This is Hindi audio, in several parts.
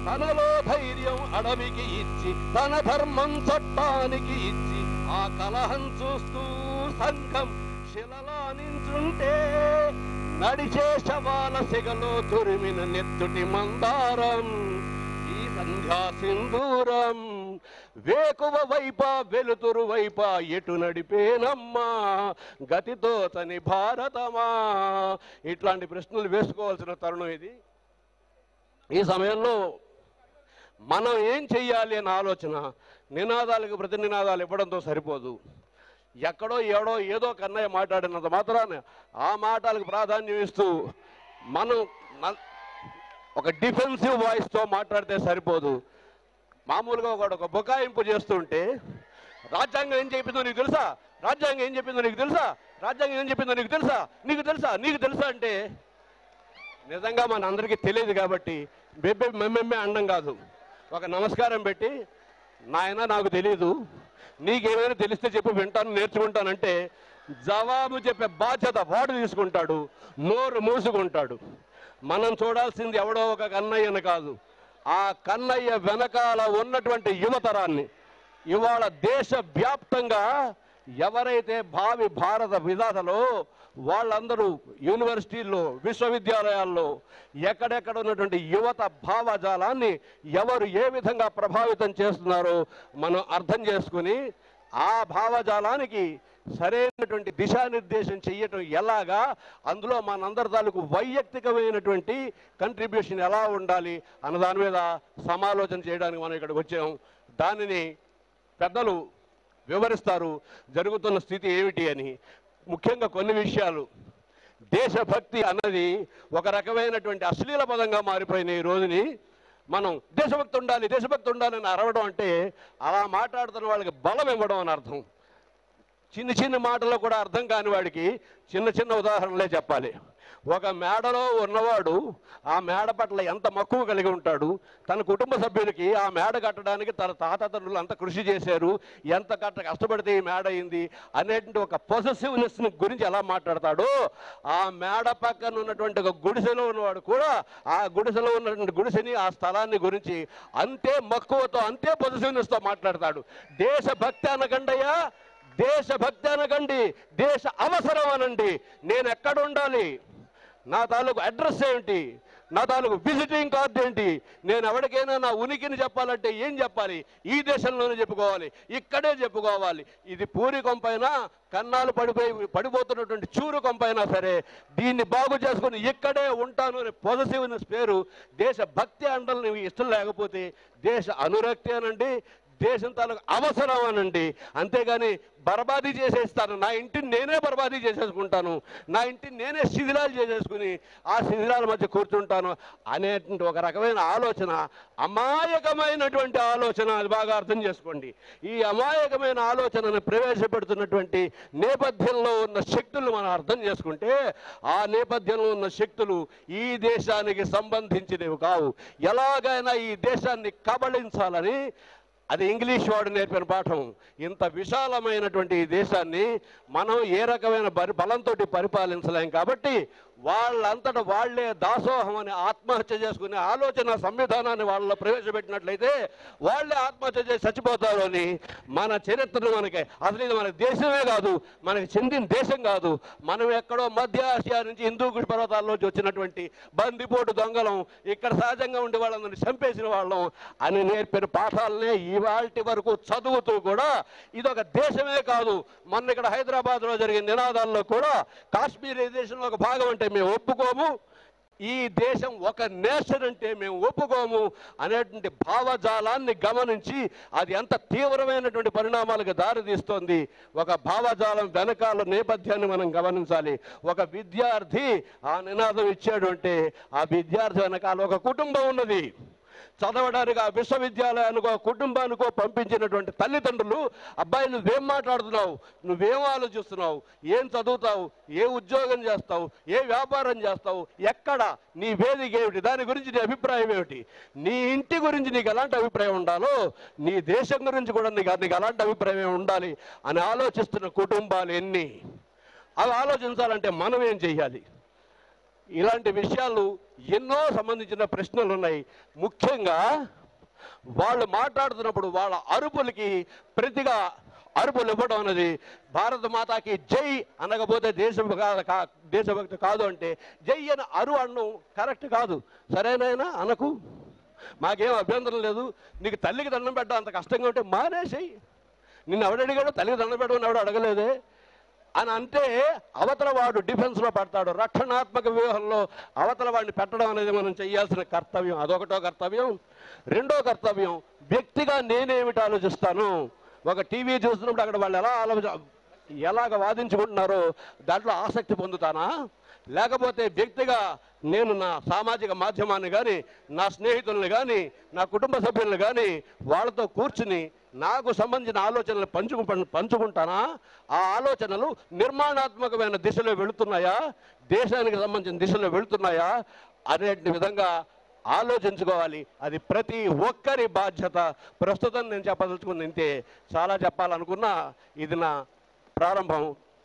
తనలో ధైర్యం అడవికి ఇచ్చి తన ధర్మం చట్టానికి ఇచ్చి ఆ కలహం చూస్తూ సంఘం శిలలా నించుంటే నడిచే శవాల సిగలో తురిమిన నెత్తుటి మందారం ఈ సంధ్యా సింధూరం వేకువ వైపా వెలుతురు వైపా ఎటు నడిపేనమ్మా గతితో తని భారతమా. ఇట్లాంటి ప్రశ్నలు వేసుకోవాల్సిన తరుణం ఇది. ఈ సమయంలో మనం ఏం చెయ్యాలి అనే ఆలోచన నినాదాలకు ప్రతి నినాదాలు ఇవ్వడంతో సరిపోదు. ఎక్కడో ఏదో కన్నయ్య మాట్లాడినంత మాత్రాన ఆ మాటలకు ప్రాధాన్యం ఇస్తూ మనం ఒక డిఫెన్సివ్ వాయిస్తో మాట్లాడితే సరిపోదు. మామూలుగా ఒక బుకాయింపు చేస్తుంటే రాజ్యాంగం ఏం చెప్పిందో నీకు తెలుసా, రాజ్యాంగం ఏం చెప్పిందో నీకు తెలుసా, రాజ్యాంగం ఏం చెప్పిందో నీకు తెలుసా, నీకు తెలుసా, నీకు తెలుసా అంటే నిజంగా మన అందరికీ తెలియదు కాబట్టి మెమ్మెమ్మే అండం కాదు. ఒక నమస్కారం పెట్టి నాయన నాకు తెలీదు, నీకేమైనా తెలిస్తే చెప్పు వింటాను నేర్చుకుంటానంటే జవాబు చెప్పే బాధ్యత వాడు తీసుకుంటాడు, నోరు మూసుకుంటాడు. మనం చూడాల్సింది ఎవడో ఒక కన్నయ్యను కాదు, ఆ కన్నయ్య వెనకాల ఉన్నటువంటి యువతరాన్ని. ఇవాళ దేశవ్యాప్తంగా ఎవరైతే భావి భారత విధాతలో వాళ్ళందరూ యూనివర్సిటీల్లో విశ్వవిద్యాలయాల్లో ఎక్కడెక్కడ ఉన్నటువంటి యువత భావజాలాన్ని ఎవరు ఏ విధంగా ప్రభావితం చేస్తున్నారో మనం అర్థం చేసుకుని ఆ భావజాలానికి సరైనటువంటి దిశానిర్దేశం చెయ్యటం ఎలాగా, అందులో మనందరి తాలూకు వైయక్తికమైనటువంటి కంట్రిబ్యూషన్ ఎలా ఉండాలి అన్న దాని మీద సమాలోచన చేయడానికి మనం ఇక్కడికి వచ్చాం. దానిని పెద్దలు వివరిస్తారు, జరుగుతున్న స్థితి ఏమిటి అని. ముఖ్యంగా కొన్ని విషయాలు, దేశభక్తి అన్నది ఒక రకమైనటువంటి అశ్లీల పదంగా మారిపోయిన ఈ రోజుని మనం దేశభక్తి ఉండాలి దేశభక్తి ఉండాలని అరవడం అంటే అలా మాట్లాడుతున్న వాళ్ళకి బలం ఇవ్వడం అని అర్థం. చిన్న చిన్న మాటల్లో కూడా అర్థం కాని వాడికి చిన్న చిన్న ఉదాహరణలే చెప్పాలి. ఒక మేడలో ఉన్నవాడు ఆ మేడ పట్ల ఎంత మక్కువ కలిగి ఉంటాడు, తన కుటుంబ సభ్యులకి ఆ మేడ కట్టడానికి తన తాతతండ్రులు అంత కృషి చేశారు, ఎంత కష్టపడితే ఈ మేడ అయింది అనేటువంటి ఒక పొసెసివ్నెస్ గురించి ఎలా మాట్లాడతాడో, ఆ మేడ పక్కన ఉన్నటువంటి ఒక గుడిసెలో ఉన్నవాడు కూడా ఆ గుడిసెలో ఉన్నటువంటి గుడిసెని ఆ స్థలాన్ని గురించి అంతే మక్కువతో అంతే పొసెసివ్నెస్తో మాట్లాడతాడు. దేశభక్తి అనకండయ్యా, దేశభక్తి అనకండి, దేశ అవసరం అనండి. నేను ఎక్కడ ఉండాలి, నా తాలూకు అడ్రస్ ఏమిటి, నా తాలూకు విజిటింగ్ కార్డు ఏంటి, నేను ఎవరికైనా నా ఉనికిని చెప్పాలంటే ఏం చెప్పాలి, ఈ దేశంలోనే చెప్పుకోవాలి, ఇక్కడే చెప్పుకోవాలి. ఇది పూరి కొంపైనా కన్నాలు పడిపోతున్నటువంటి చూరు కొంపైనా సరే దీన్ని బాగు చేసుకుని ఇక్కడే ఉంటాను అనే పొజిటివ్నెస్ పేరు దేశభక్తి అండలు ఇష్టం లేకపోతే దేశ అనురక్తి అనండి, దేశం తాలూకు అవసరం అనండి. అంతేగాని బర్బాదీ చేసేస్తాను, నా ఇంటిని నేనే బర్బాదీ చేసేసుకుంటాను, నా ఇంటిని నేనే శిథిలాలు చేసేసుకుని ఆ శిథిలాల మధ్య కూర్చుంటాను అనేటువంటి ఒక రకమైన ఆలోచన అమాయకమైనటువంటి ఆలోచన. అది బాగా అర్థం చేసుకోండి. ఈ అమాయకమైన ఆలోచనను ప్రవేశపెడుతున్నటువంటి నేపథ్యంలో ఉన్న శక్తులు మనం అర్థం చేసుకుంటే ఆ నేపథ్యంలో ఉన్న శక్తులు ఈ దేశానికి సంబంధించినవి కావు. ఎలాగైనా ఈ దేశాన్ని కబళించాలని, అది ఇంగ్లీష్ వాడు నేర్పిన పాఠం. ఇంత విశాలమైనటువంటి ఈ దేశాన్ని మనం ఏ రకమైన బలంతో పరిపాలించలేం కాబట్టి వాళ్ళంతటా వాళ్లే దాసోహం అని ఆత్మహత్య చేసుకునే ఆలోచన సంవిధానాన్ని వాళ్ళలో ప్రవేశపెట్టినట్లయితే వాళ్లే ఆత్మహత్య చేసి చచ్చిపోతారు అని మన చరిత్రను మనకి అసలు ఇది మన దేశమే కాదు, మనకి చెందిన దేశం కాదు, మనం ఎక్కడో మధ్య ఆసియా నుంచి హిందూకుష్ పర్వతాల్లోంచి వచ్చినటువంటి బందిపోటు దొంగలం, ఇక్కడ సహజంగా ఉండే వాళ్ళందరినీ చంపేసిన వాళ్ళం అని నేర్పిన పాఠాలనే ఇవాల్టి వరకు చదువుతూ కూడా ఇదొక దేశమే కాదు. మొన్న ఇక్కడ హైదరాబాద్లో జరిగిన నినాదాల్లో కూడా కాశ్మీర్ ఈ దేశంలో ఒక భాగం అంటే మేము ఒప్పుకోము, ఈ దేశం ఒక నేషన్ అంటే మేము ఒప్పుకోము అనేటువంటి భావజాలాన్ని గమనించి అది ఎంత తీవ్రమైనటువంటి పరిణామాలకు దారితీస్తోంది. ఒక భావజాలం వెనకాల నేపథ్యాన్ని మనం గమనించాలి. ఒక విద్యార్థి ఆ నినాదం ఇచ్చాడు అంటే ఆ విద్యార్థి వెనకాల ఒక కుటుంబం ఉన్నది. చదవడానికి ఆ విశ్వవిద్యాలయానికో కుటుంబానికో పంపించినటువంటి తల్లిదండ్రులు అబ్బాయి నువ్వేం మాట్లాడుతున్నావు, నువ్వేం ఆలోచిస్తున్నావు, ఏం చదువుతావు, ఏ ఉద్యోగం చేస్తావు, ఏ వ్యాపారం చేస్తావు, ఎక్కడ నీ వేదిక ఏమిటి, దాని గురించి నీ అభిప్రాయం ఏమిటి, నీ ఇంటి గురించి నీకు ఎలాంటి అభిప్రాయం ఉండాలో నీ దేశం గురించి కూడా నీకు అలాంటి అభిప్రాయం ఉండాలి అని ఆలోచిస్తున్న కుటుంబాలు ఎన్ని. అవి ఆలోచించాలంటే మనం ఏం చెయ్యాలి? ఇలాంటి విషయాలు ఎన్నో సంబంధించిన ప్రశ్నలు ఉన్నాయి. ముఖ్యంగా వాళ్ళు మాట్లాడుతున్నప్పుడు వాళ్ళ అరుపులకి ప్రతిగా అరుపులు ఇవ్వడం అనేది భారత మాతాకి జై అనకపోతే దేశభక్తి కాదు అంటే జై అని అనడం కరెక్ట్ కాదు. సరేనైనా అనకు, మాకేం అభ్యంతరం లేదు. నీకు తల్లికి దండం పెట్టడం అంత కష్టంగా ఉంటే మానేసేయి. నిన్ను ఎవడడిగాడో తల్లికి దండం పెట్టమని ఎవడు అడగలేదే అని అంటే అవతల వాడు డిఫెన్స్లో పడతాడు. రక్షణాత్మక వ్యూహంలో అవతల వాడిని పెట్టడం అనేది మనం చేయాల్సిన కర్తవ్యం. అదొకటో కర్తవ్యం. రెండో కర్తవ్యం, వ్యక్తిగా నేనేమిటి ఆలోచిస్తాను. ఒక టీవీ చూస్తున్నప్పుడు అక్కడ వాళ్ళు ఎలాగ వాదించుకుంటున్నారో దాంట్లో ఆసక్తి పొందుతానా, లేకపోతే వ్యక్తిగా నేను నా సామాజిక మాధ్యమాన్ని కానీ నా స్నేహితుల్ని కానీ నా కుటుంబ సభ్యులను కానీ వాళ్ళతో కూర్చుని నాకు సంబంధించిన ఆలోచనలు పంచుకుంటానా, ఆ ఆలోచనలు నిర్మాణాత్మకమైన దిశలో వెళుతున్నాయా, దేశానికి సంబంధించిన దిశలో వెళుతున్నాయా అనే విధంగా ఆలోచించుకోవాలి. అది ప్రతి ఒక్కరి బాధ్యత. ప్రస్తుతం నేను చెప్పదలుచుకుంది ఇంతే. చాలా చెప్పాలనుకున్నా ఇది నా ప్రారంభం,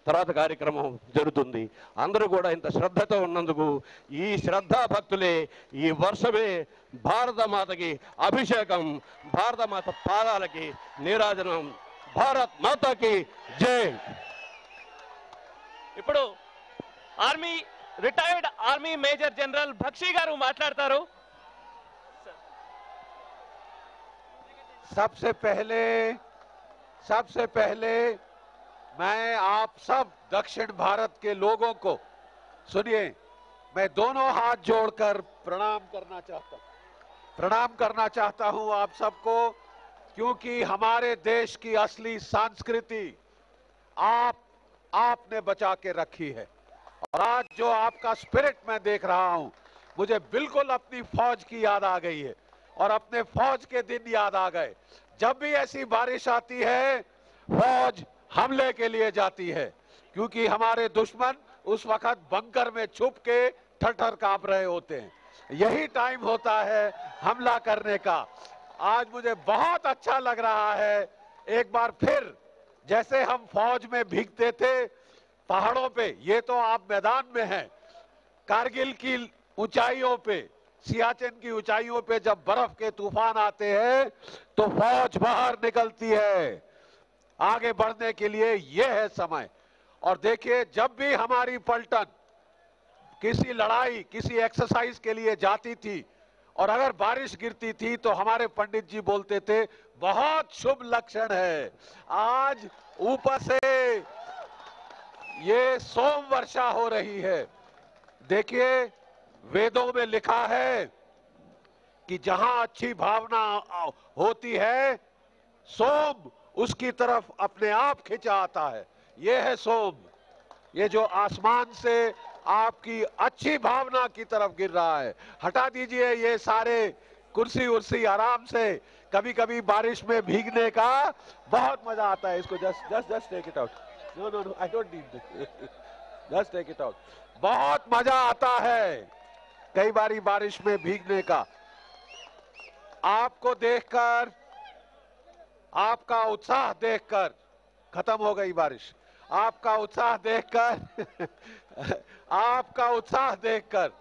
తర్వాత కార్యక్రమం జరుగుతుంది. అందరూ కూడా ఇంత శ్రద్ధతో ఉన్నందుకు ఈ శ్రద్ధా భక్తులే ఈ వర్షమే భారత మాతకి అభిషేకం, భారత మాత పాదాలకి నీరాజనం. భారత్ మాతకి జై. ఇప్పుడు retired army major general Bakshi గారు మాట్లాడతారు. सबसे पहले मैं आप सब दक्षिण भारत के लोगों को सुनिए, मैं दोनों हाथ जोड़कर प्रणाम करना चाहता हूं आप सबको, क्योंकि हमारे देश की असली संस्कृति आपने बचा के रखी है। और आज जो आपका स्पिरिट मैं देख रहा हूं, मुझे बिल्कुल अपनी फौज की याद आ गई है और अपने फौज के दिन याद आ गए। जब भी ऐसी बारिश आती है फौज हमले के लिए जाती है, क्योंकि हमारे दुश्मन उस वक्त बंकर में छुप के ठर कांप रहे होते हैं। यही टाइम होता है हमला करने का। आज मुझे बहुत अच्छा लग रहा है, एक बार फिर जैसे हम फौज में भीगते थे पहाड़ों पे, ये तो आप मैदान में हैं, कारगिल की ऊंचाइयों पे, सियाचिन की ऊंचाइयों पे जब बर्फ के तूफान आते हैं तो फौज बाहर निकलती है आगे बढ़ने के लिए। यह है समय। और देखिए, जब भी हमारी पलटन किसी लड़ाई किसी एक्सरसाइज के लिए जाती थी और अगर बारिश गिरती थी तो हमारे पंडित जी बोलते थे बहुत शुभ लक्षण है। आज ऊपर से ये सोम वर्षा हो रही है। देखिए, वेदों में लिखा है कि जहां अच्छी भावना होती है सोम उसकी तरफ अपने आप खिंचा आता है। ये है सोम, ये जो आसमान से आपकी अच्छी भावना की तरफ गिर रहा है। हटा दीजिए ये सारे कुर्सी उर्सी, आराम से। कभी कभी बारिश में भीगने का बहुत मजा आता है। इसको just take it out. No I don't need this, just take it out. बहुत मजा आता है कई बारी बारिश में भीगने का। आपको देखकर, आपका उत्साह देखकर, खत्म हो गई बारिश, आपका उत्साह देखकर आपका उत्साह देखकर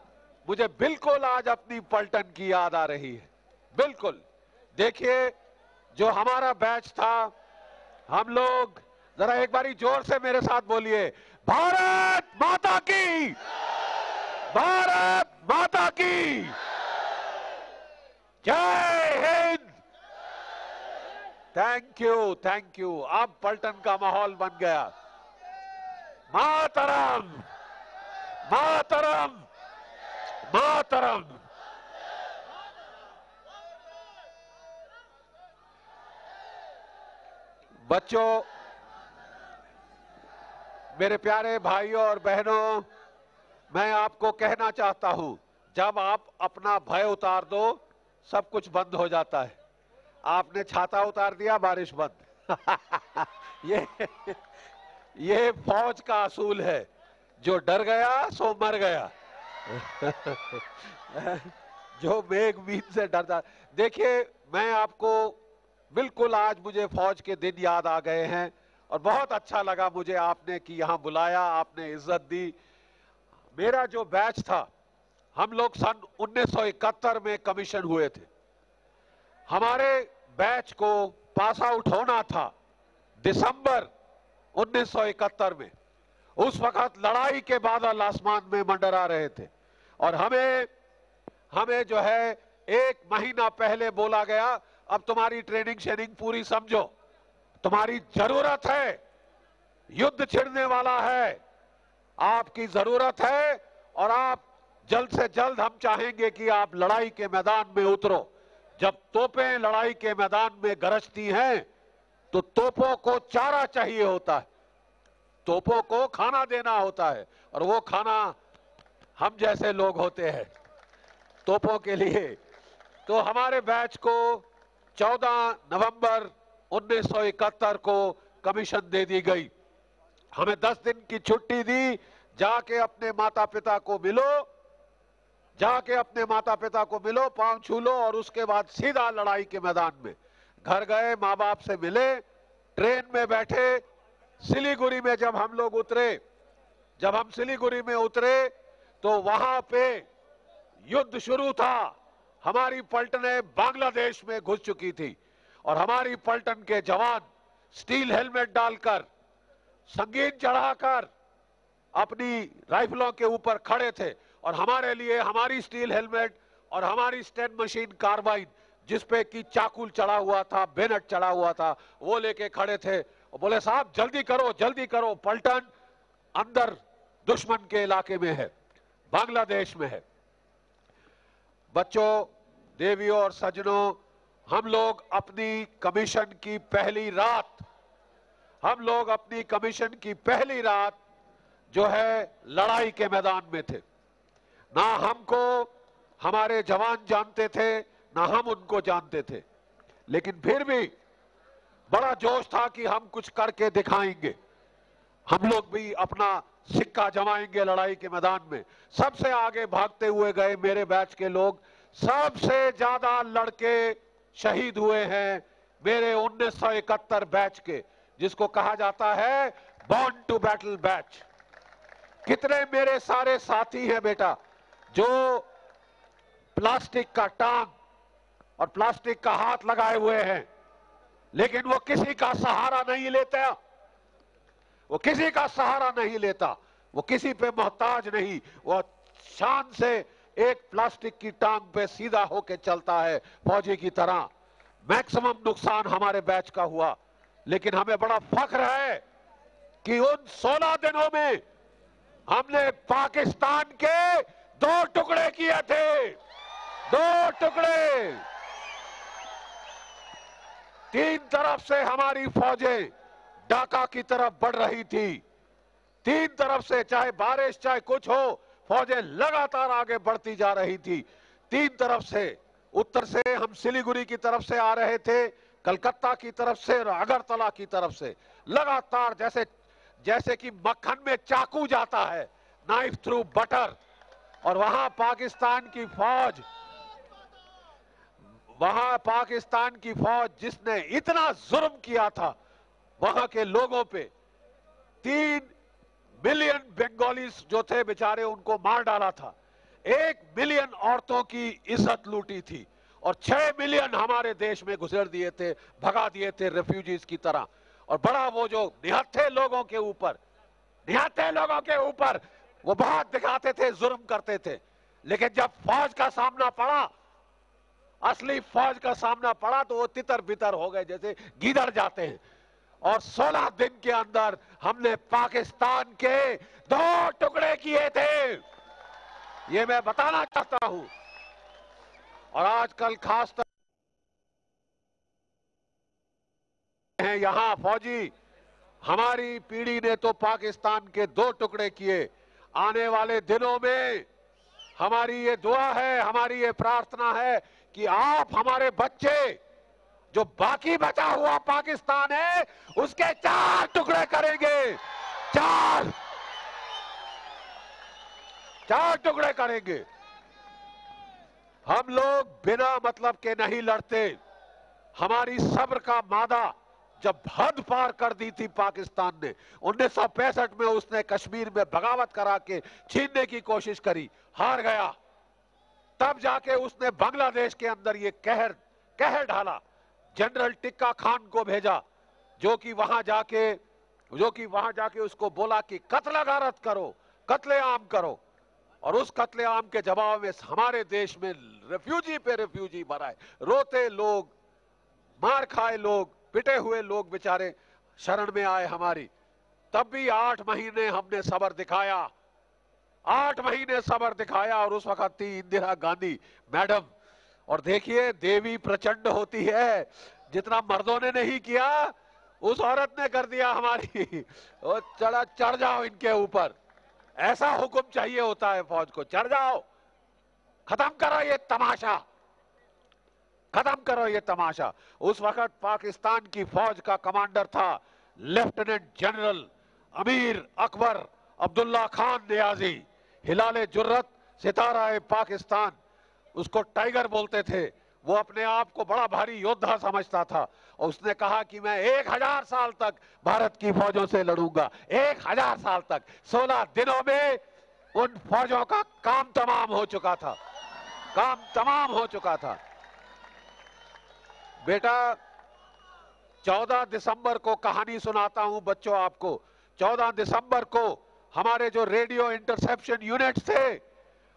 मुझे बिल्कुल आज अपनी पलटन की याद आ रही है। बिल्कुल। देखिए, जो हमारा बैच था, हम लोग, जरा एक बारी जोर से मेरे साथ बोलिए, भारत माता की, भारत माता की जय हिंद। Thank you. अब पलटन का माहौल बन गया। मातरम मातरम मातरम। बच्चों, मेरे प्यारे भाइयों और बहनों, मैं आपको कहना चाहता हूं, जब आप अपना भय उतार दो सब कुछ बंद हो जाता है। आपने छाता उतार दिया, बारिश बंद। ये फौज का असूल है, जो डर गया सो मर गया। जो मेघ मीन से डरता। देखिए, मैं आपको बिल्कुल, आज मुझे फौज के दिन याद आ गए हैं और बहुत अच्छा लगा मुझे आपने कि यहां बुलाया, आपने इज्जत दी। मेरा जो बैच था हम लोग सन 1971 में कमीशन हुए थे। हमारे बैच को पास आउट होना था दिसंबर 1971 में। उस वक्त लड़ाई के बादल आसमान में मंडरा रहे थे और हमें जो है 1 महीना पहले बोला गया, अब तुम्हारी ट्रेनिंग शेनिंग पूरी समझो, तुम्हारी जरूरत है, युद्ध छिड़ने वाला है, आपकी जरूरत है और आप जल्द से जल्द हम चाहेंगे कि आप लड़ाई के मैदान में उतरो। जब तोपें लड़ाई के मैदान में गरजती हैं तो तोपों को चारा चाहिए होता है, तोपों को खाना देना होता है और वो खाना हम जैसे लोग होते हैं तोपों के लिए। तो हमारे बैच को 14 नवंबर 1971 को कमीशन दे दी गई। हमें 10 दिन की छुट्टी दी, जाके अपने माता पिता को मिलो, जाके अपने माता पिता को मिलो, पांव छू लो और उसके बाद सीधा लड़ाई के मैदान में। घर गए, माँ बाप से मिले, ट्रेन में बैठे, सिलीगुड़ी में जब हम लोग उतरे, जब हम सिलीगुड़ी में उतरे तो वहां पे युद्ध शुरू था। हमारी पलटनें बांग्लादेश में घुस चुकी थी और हमारी पलटन के जवान स्टील हेलमेट डालकर, संगीन चढ़ाकर अपनी राइफलों के ऊपर खड़े थे और हमारे लिए हमारी स्टील हेलमेट और हमारी स्टेन मशीन कार्बाइन जिसपे कि चाकू चढ़ा हुआ था, बेनेट चढ़ा हुआ था, वो लेके खड़े थे और बोले साहब जल्दी करो, पलटन अंदर दुश्मन के इलाके में है, बांग्लादेश में है। बच्चों, देवियों और सज्जनों, हम लोग अपनी कमीशन की पहली रात जो है लड़ाई के मैदान में थे। ना हमको हमारे जवान जानते थे, ना हम उनको जानते थे, लेकिन फिर भी बड़ा जोश था कि हम कुछ करके दिखाएंगे, हम लोग भी अपना सिक्का जमाएंगे लड़ाई के मैदान में। सबसे आगे भागते हुए गए मेरे बैच के लोग। सबसे ज्यादा लड़के शहीद हुए हैं मेरे 1971 बैच के, जिसको कहा जाता है बॉर्न टू बैटल बैच। कितने मेरे सारे साथी हैं बेटा जो प्लास्टिक का टांग और प्लास्टिक का हाथ लगाए हुए हैं, लेकिन वो किसी का सहारा नहीं लेता, वो किसी का सहारा नहीं लेता, वो किसी पे मोहताज नहीं, वो शान से एक प्लास्टिक की टांग पे सीधा होके चलता है फौजी की तरह। मैक्सिमम नुकसान हमारे बैच का हुआ, लेकिन हमें बड़ा फख्र है कि उन 16 दिनों में हमने पाकिस्तान के 2 टुकड़े किए थे, 2 टुकड़े। 3 तरफ से हमारी फौजें ढाका की तरफ बढ़ रही थी, 3 तरफ से, चाहे बारिश चाहे कुछ हो, फौजें लगातार आगे बढ़ती जा रही थी। 3 तरफ से, उत्तर से हम सिलीगुड़ी की तरफ से आ रहे थे, कलकत्ता की तरफ से और अगरतला की तरफ से लगातार, जैसे कि मक्खन में चाकू जाता है, नाइफ थ्रू बटर। और वहां पाकिस्तान की फौज जिसने इतना जुर्म किया था वहां के लोगों पे, 3 मिलियन बंगालीज जो थे बेचारे, उनको मार डाला था। 1 मिलियन औरतों की इज्जत लूटी थी और 6 मिलियन हमारे देश में घुसेड़ दिए थे, भगा दिए थे रेफ्यूजीज की तरह। और बड़ा वो जो निहत्थे लोगों के ऊपर वो बहुत दिखाते थे, जुर्म करते थे, लेकिन जब फौज का सामना पड़ा, असली फौज का सामना पड़ा, तो वो तितर बितर हो गए, जैसे गीदड़ जाते हैं। और 16 दिन के अंदर हमने पाकिस्तान के 2 टुकड़े किए थे, ये मैं बताना चाहता हूं। और आजकल खास तौर हैं यहां फौजी, हमारी पीढ़ी ने तो पाकिस्तान के 2 टुकड़े किए। आने वाले दिनों में हमारी ये दुआ है, हमारी ये प्रार्थना है कि आप हमारे बच्चे, जो बाकी बचा हुआ पाकिस्तान है, उसके 4 टुकड़े करेंगे, 4 टुकड़े करेंगे। हम लोग बिना मतलब के नहीं लड़ते। हमारी सब्र का मादा जब हद पार कर दी थी पाकिस्तान ने, 1965 में उसने कश्मीर में बगावत करा के छीनने की कोशिश करी, हार गया। तब जाके उसने बांग्लादेश के अंदर ये कहर कहर ढाला। जनरल टिक्का खान को भेजा, जो कि वहां जाके उसको बोला कि कत्ल गारत करो, कत्लेआम करो। और उस कत्लेआम के जवाब में हमारे देश में रेफ्यूजी पे रेफ्यूजी मरा है, रोते लोग, मार खाए लोग, पिटे हुए लोग बेचारे शरण में आए हमारी। तब भी 8 महीने हमने सब्र दिखाया, 8 महीने सब्र दिखाया। और उस वक्त थी इंदिरा गांधी मैडम। और देखिए देवी प्रचंड होती है, जितना मर्दों ने नहीं किया उस औरत ने कर दिया हमारी। और चढ़ जाओ इनके ऊपर, ऐसा हुक्म चाहिए होता है फौज को, चढ़ जाओ, खत्म करो ये तमाशा, खत्म करो ये तमाशा। उस वक्त पाकिस्तान की फौज का कमांडर था lieutenant general Amir Akbar Abdullah Khan Niazi, हिलाले जुर्रत, सितारा पाकिस्तान, उसको टाइगर बोलते थे। वो अपने आप को बड़ा भारी योद्धा समझता था और उसने कहा कि मैं 1000 साल तक भारत की फौजों से लड़ूंगा, 1000 साल तक। 16 दिनों में उन फौजों का काम तमाम हो चुका था, काम तमाम हो चुका था। बेटा 14 दिसंबर को कहानी सुनाता हूं बच्चों आपको। 14 दिसंबर को हमारे जो रेडियो इंटरसेप्शन यूनिट थे,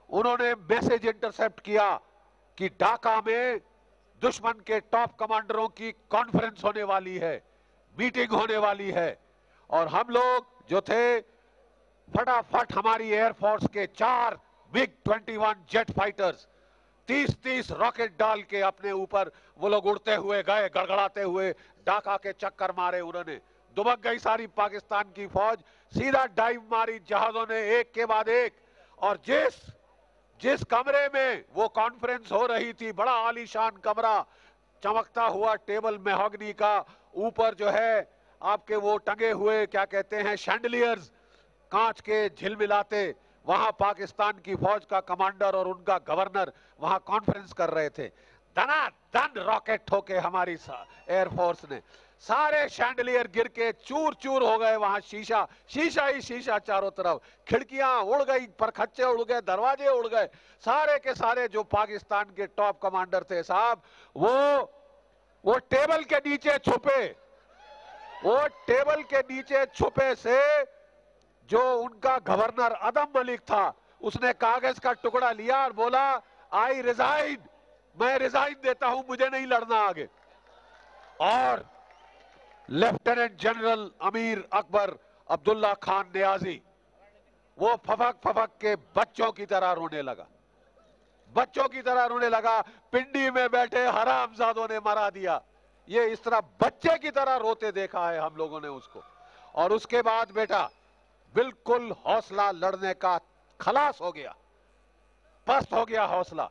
उन्होंने मैसेज इंटरसेप्ट किया कि ढाका में दुश्मन के टॉप कमांडरों की कॉन्फ्रेंस होने वाली है, मीटिंग होने वाली है। और हम लोग जो थे फटाफट हमारी एयरफोर्स के 4 MiG-21 जेट फाइटर्स 30-30 रॉकेट डाल के अपने ऊपर वो लोग उड़ते हुए गए, गड़गड़ाते हुए ढाका के चक्कर मारे उन्होंने। दुबक गई सारी पाकिस्तान की फौज, सीधा डाइव मारी जहाजों ने एक के बाद एक। और जिस कमरे में वो कॉन्फ्रेंस हो रही थी, बड़ा आलीशान कमरा, चमकता हुआ टेबल मेहगनी का, ऊपर जो है आपके वो टंगे हुए क्या कहते हैं शैंडलियर्स, कांच के झिलमिलाते, वहां पाकिस्तान की फौज का कमांडर और उनका गवर्नर वहां कॉन्फ्रेंस कर रहे थे। धनाधन रॉकेट ठोके हमारी एयरफोर्स ने, सारे शैंडलियर गिर के चूर चूर हो गए। वहां शीशा शीशा ही शीशा चारों तरफ, खिड़कियां उड़ गई, परखच्चे उड़ गए, दरवाजे उड़ गए। सारे के सारे जो पाकिस्तान के टॉप कमांडर थे साहब, वो टेबल के नीचे छुपे, वो टेबल के नीचे छुपे से जो उनका गवर्नर अदम मलिक था, उसने कागज का टुकड़ा लिया और बोला आई रिजाइन, मैं रिजाइन देता हूं, मुझे नहीं लड़ना आगे। और lieutenant general Amir Akbar Abdullah Khan Niazi वो फपक के बच्चों की तरह रोने लगा, बच्चों की तरह रोने लगा। पिंडी में बैठे हरामजादों ने मरा दिया, ये इस तरह बच्चे की तरह रोते देखा है हम लोगों ने उसको। और उसके बाद बेटा बिल्कुल हौसला लड़ने का खलास हो गया, पस्त हो गया हौसला।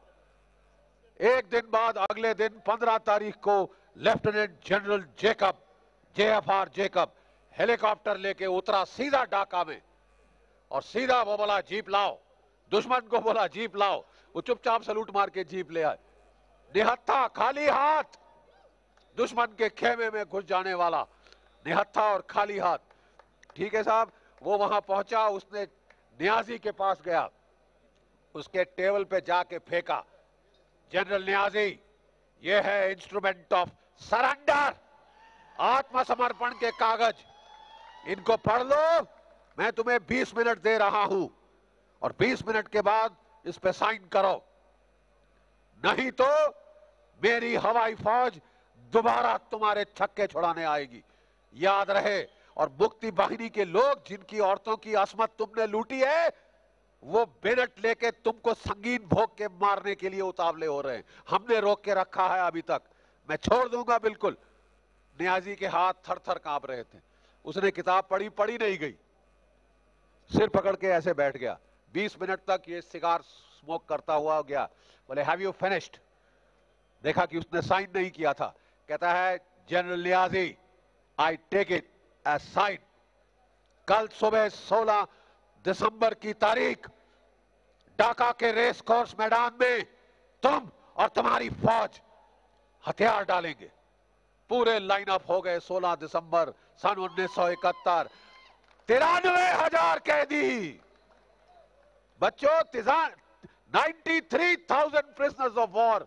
एक दिन बाद अगले दिन 15 तारीख को lieutenant general Jacob, JFR Jacob helicopter लेके उतरा सीधा ढाका में। और सीधा वो बोला जीप लाओ, दुश्मन को बोला जीप लाओ, वो चुपचाप सलूट मार के जीप ले आए, निहत्था खाली हाथ, दुश्मन के खेमे में घुस जाने वाला, निहत्था और खाली हाथ। ठीक है साहब, वो वहां पहुंचा, उसने नियाजी के पास गया, उसके टेबल पे जाके फेंका, जनरल नियाजी ये है इंस्ट्रूमेंट ऑफ सरेंडर, आत्मसमर्पण के कागज, इनको पढ़ लो, मैं तुम्हें 20 मिनट दे रहा हूं और 20 मिनट के बाद इस पे साइन करो, नहीं तो मेरी हवाई फौज दोबारा तुम्हारे छक्के छुड़ाने आएगी, याद रहे। और मुक्ति बाहिनी के लोग जिनकी औरतों की असमत तुमने लूटी है, वो बेनट लेके तुमको संगीन भोग के मारने के लिए उतावले हो रहे हैं, हमने रोक के रखा है अभी तक, मैं छोड़ दूंगा बिल्कुल। नियाजी के हाथ थर थर कांप रहे थे, उसने किताब पढ़ी नहीं गई, सिर पकड़ के ऐसे बैठ गया। 20 मिनट तक ये सिगार स्मोक करता हुआ गया। बोले हैव यू फिनिश्ड? देखा कि उसने साइन नहीं किया था, कहता है general Niazi I take it as sign, कल सुबह 16 दिसंबर की तारीख ढाका के रेस कोर्स मैदान में तुम और तुम्हारी फौज हथियार डालेंगे। पूरे लाइनअप हो गए। 16 दिसंबर सन 1971, 93,000 कैदी, बच्चों 93,000 प्रिजनर्स ऑफ वॉर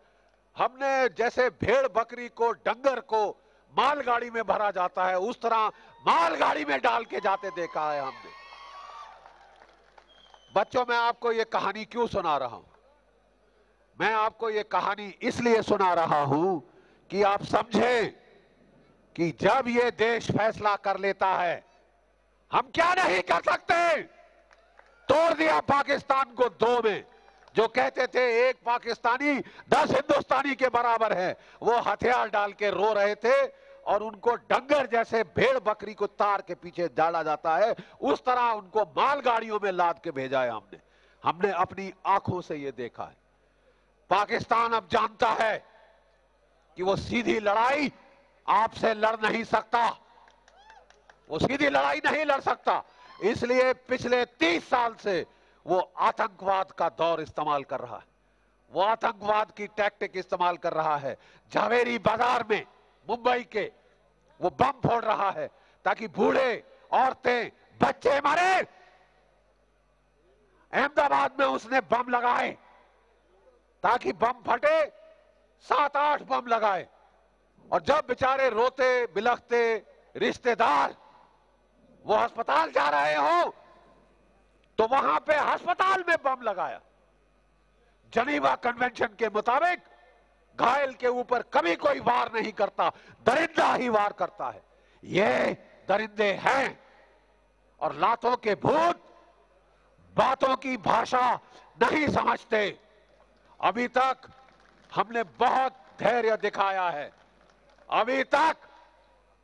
हमने जैसे भेड़ बकरी को, डंगर को मालगाड़ी में भरा जाता है, उस तरह मालगाड़ी में डाल के जाते देखा है हमने। बच्चों, मैं आपको ये कहानी क्यों सुना रहा हूं? मैं आपको ये कहानी इसलिए सुना रहा हूं कि आप समझें कि जब ये देश फैसला कर लेता है, हम क्या नहीं कर सकते। तोड़ दिया पाकिस्तान को दो में। जो कहते थे एक पाकिस्तानी 10 हिंदुस्तानी के बराबर है, वो हथियार डाल के रो रहे थे और उनको डंगर जैसे भेड़ बकरी को तार के पीछे डाला जाता है, उस तरह उनको मालगाड़ियों में लाद के भेजा है हमने। हमने अपनी आंखों से ये देखा है। पाकिस्तान अब जानता है कि वो सीधी लड़ाई आपसे लड़ नहीं सकता, वो सीधी लड़ाई नहीं लड़ सकता। इसलिए पिछले 30 साल से वो आतंकवाद का दौर इस्तेमाल कर रहा है, वो आतंकवाद की टैक्टिक इस्तेमाल कर रहा है। झावेरी बाजार में मुंबई के वो बम फोड़ रहा है ताकि बूढ़े, औरतें, बच्चे मरे। अहमदाबाद में उसने बम लगाए ताकि बम फटे, 7-8 बम लगाए, और जब बेचारे रोते बिलखते रिश्तेदार वो अस्पताल जा रहे हो तो वहां पे अस्पताल में बम लगाया। जनीवा कन्वेंशन के मुताबिक घायल के ऊपर कभी कोई वार नहीं करता, दरिंदा ही वार करता है। ये दरिंदे हैं और लातों के भूत बातों की भाषा नहीं समझते। अभी तक हमने बहुत धैर्य दिखाया है, अभी तक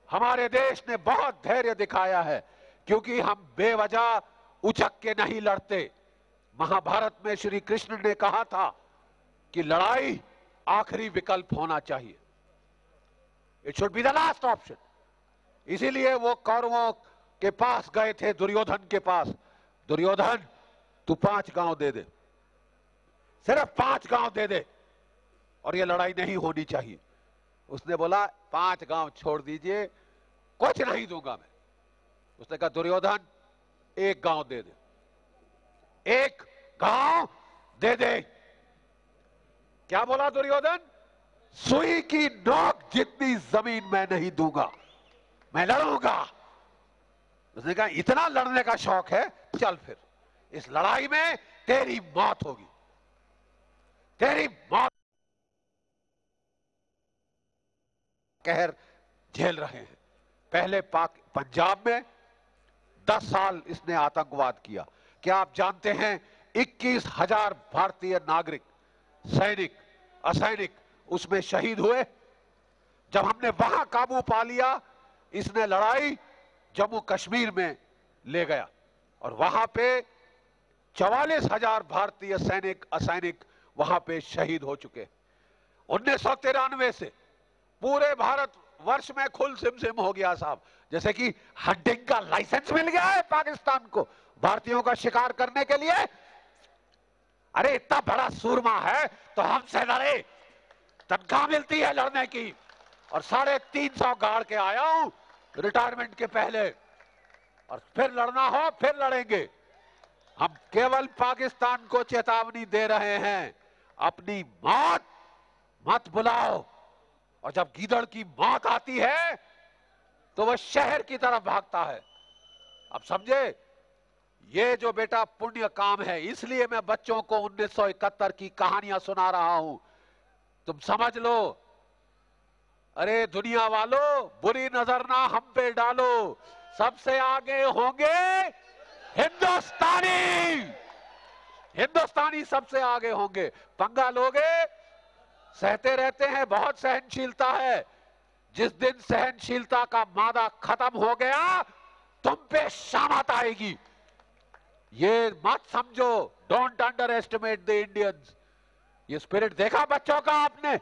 हमारे देश ने बहुत धैर्य दिखाया है, क्योंकि हम बेवजह उचक के नहीं लड़ते। महाभारत में श्री कृष्ण ने कहा था कि लड़ाई आखिरी विकल्प होना चाहिए, it should be the last option. इसीलिए वो कौरवों के पास गए थे, दुर्योधन के पास। दुर्योधन, तू 5 गांव दे दे, सिर्फ 5 गांव दे दे और ये लड़ाई नहीं होनी चाहिए। उसने बोला 5 गांव छोड़ दीजिए, कुछ नहीं दूंगा मैं। उसने कहा दुर्योधन 1 गांव दे दे, 1 गांव दे दे। क्या बोला दुर्योधन? सुई की नोक जितनी जमीन मैं नहीं दूंगा, मैं लड़ूंगा। उसने कहा इतना लड़ने का शौक है, चल फिर इस लड़ाई में तेरी मौत होगी, तेरी मौत। कहर झेल रहे हैं। पहले पंजाब में 10 साल इसने आतंकवाद किया। क्या आप जानते हैं 21,000 भारतीय नागरिक, सैनिक, असैनिक उसमें शहीद हुए? जब हमने वहां काबू पा लिया, इसने लड़ाई जम्मू कश्मीर में ले गया और वहां पे 44,000 भारतीय सैनिक, असैनिक वहां पे शहीद हो चुके। 1993 से पूरे भारत वर्ष में खुल सिमसिम हो गया साहब, जैसे कि हंटिंग का लाइसेंस मिल गया है पाकिस्तान को भारतीयों का शिकार करने के लिए। अरे इतना बड़ा सूरमा है तो हमसे लड़े, तनख्वाह मिलती है लड़ने की, और 350 गाड़ के आया हूं रिटायरमेंट के पहले, और फिर लड़ना हो फिर लड़ेंगे। हम केवल पाकिस्तान को चेतावनी दे रहे हैं, अपनी मौत मत बुलाओ। और जब गीदड़ की मौत आती है तो वह शहर की तरफ भागता है। अब समझे, ये जो बेटा पुण्य काम है, इसलिए मैं बच्चों को 1971 की कहानियां सुना रहा हूं। तुम समझ लो। अरे दुनिया वालों, बुरी नजर ना हम पे डालो, सबसे आगे होंगे हिंदुस्तानी। हिंदुस्तानी सबसे आगे होंगे। पंगा लोगे, सहते रहते हैं, बहुत सहनशीलता है। जिस दिन सहनशीलता का मादा खत्म हो गया, तुम पे शामत आएगी। ये मत समझो, don't under estimate the Indians. ये स्पिरिट देखा बच्चों का आपने?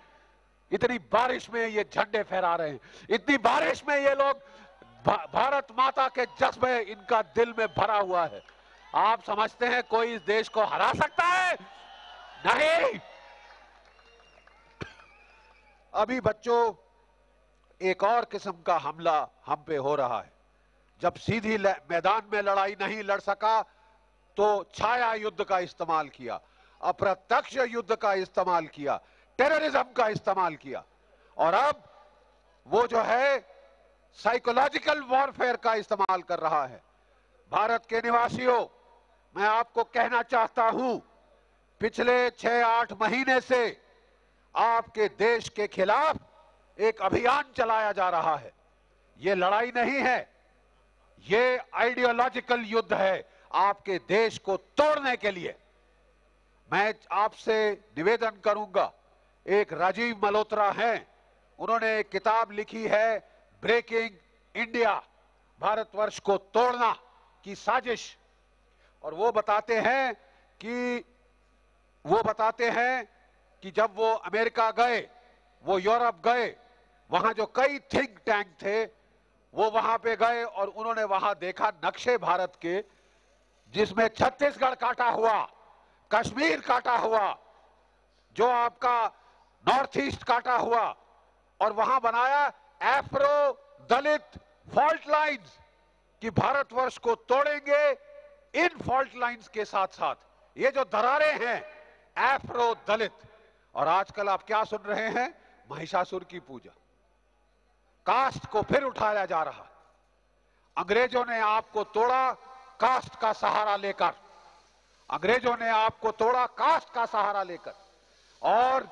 इतनी बारिश में ये झंडे फहरा रहे हैं, इतनी बारिश में ये लोग भारत माता के जज्बे इनका दिल में भरा हुआ है। आप समझते हैं कोई इस देश को हरा सकता है? नहीं। अभी बच्चों, एक और किस्म का हमला हम पे हो रहा है। जब सीधी मैदान में लड़ाई नहीं लड़ सका तो छाया युद्ध का इस्तेमाल किया। अप्रत्यक्ष युद्ध का इस्तेमाल किया, टेररिज्म का इस्तेमाल किया, और अब वो जो है साइकोलॉजिकल वॉरफेयर का इस्तेमाल कर रहा है। भारत के निवासियों, मैं आपको कहना चाहता हूं, पिछले 6-8 महीने से आपके देश के खिलाफ एक अभियान चलाया जा रहा है। ये लड़ाई नहीं है, ये आइडियोलॉजिकल युद्ध है आपके देश को तोड़ने के लिए। मैं आपसे निवेदन करूंगा, एक राजीव मल्होत्रा हैं, उन्होंने एक किताब लिखी है ब्रेकिंग इंडिया, भारतवर्ष को तोड़ना की साजिश, और वो बताते हैं कि जब वो अमेरिका गए, वो यूरोप गए, वहां जो कई थिंक टैंक थे वो वहां पे गए और उन्होंने वहां देखा नक्शे भारत के, जिसमें छत्तीसगढ़ काटा हुआ, कश्मीर काटा हुआ, जो आपका नॉर्थ ईस्ट काटा हुआ, और वहां बनाया एफ्रो दलित फॉल्ट लाइंस कि भारतवर्ष को तोड़ेंगे इन फॉल्ट लाइंस के साथ साथ। ये जो दरारें हैं एफ्रो दलित, और आजकल आप क्या सुन रहे हैं? महिषासुर की पूजा, कास्ट को फिर उठाया जा रहा। अंग्रेजों ने आपको तोड़ा कास्ट का सहारा लेकर, अंग्रेजों ने आपको तोड़ा कास्ट का सहारा लेकर, और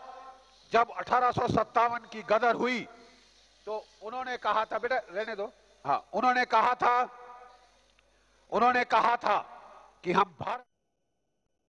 जब 1857 की गदर हुई तो उन्होंने कहा था, बेटा रहने दो, हाँ, उन्होंने कहा था कि हम भारत